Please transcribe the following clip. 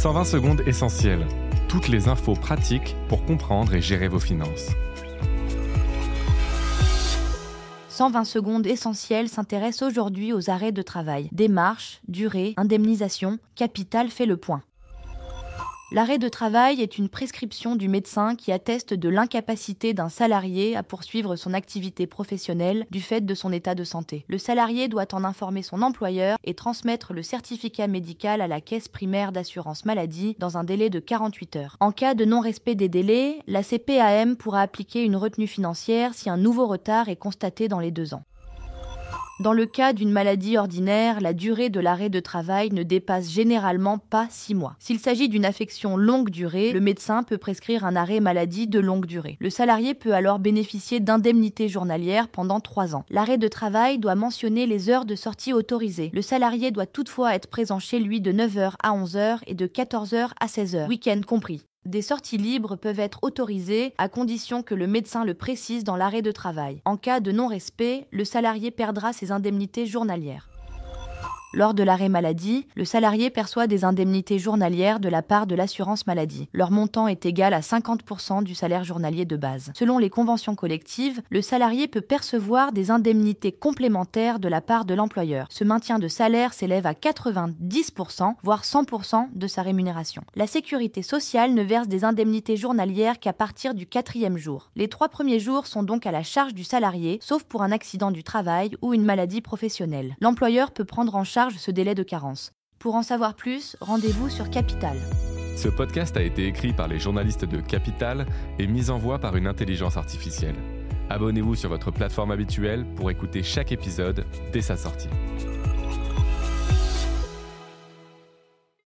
120 secondes essentielles. Toutes les infos pratiques pour comprendre et gérer vos finances. 120 secondes essentielles s'intéresse aujourd'hui aux arrêts de travail. Démarche, durée, indemnisation, Capital fait le point. L'arrêt de travail est une prescription du médecin qui atteste de l'incapacité d'un salarié à poursuivre son activité professionnelle du fait de son état de santé. Le salarié doit en informer son employeur et transmettre le certificat médical à la caisse primaire d'assurance maladie dans un délai de 48 heures. En cas de non-respect des délais, la CPAM pourra appliquer une retenue financière si un nouveau retard est constaté dans les 2 ans. Dans le cas d'une maladie ordinaire, la durée de l'arrêt de travail ne dépasse généralement pas 6 mois. S'il s'agit d'une affection longue durée, le médecin peut prescrire un arrêt maladie de longue durée. Le salarié peut alors bénéficier d'indemnités journalières pendant 3 ans. L'arrêt de travail doit mentionner les heures de sortie autorisées. Le salarié doit toutefois être présent chez lui de 9h à 11h et de 14h à 16h, week-end compris. Des sorties libres peuvent être autorisées à condition que le médecin le précise dans l'arrêt de travail. En cas de non-respect, le salarié perdra ses indemnités journalières. Lors de l'arrêt maladie, le salarié perçoit des indemnités journalières de la part de l'assurance maladie. Leur montant est égal à 50% du salaire journalier de base. Selon les conventions collectives, le salarié peut percevoir des indemnités complémentaires de la part de l'employeur. Ce maintien de salaire s'élève à 90%, voire 100% de sa rémunération. La sécurité sociale ne verse des indemnités journalières qu'à partir du 4e jour. Les 3 premiers jours sont donc à la charge du salarié, sauf pour un accident du travail ou une maladie professionnelle. L'employeur peut prendre en charge ce délai de carence. Pour en savoir plus, rendez-vous sur Capital. Ce podcast a été écrit par les journalistes de Capital et mis en voix par une intelligence artificielle. Abonnez-vous sur votre plateforme habituelle pour écouter chaque épisode dès sa sortie.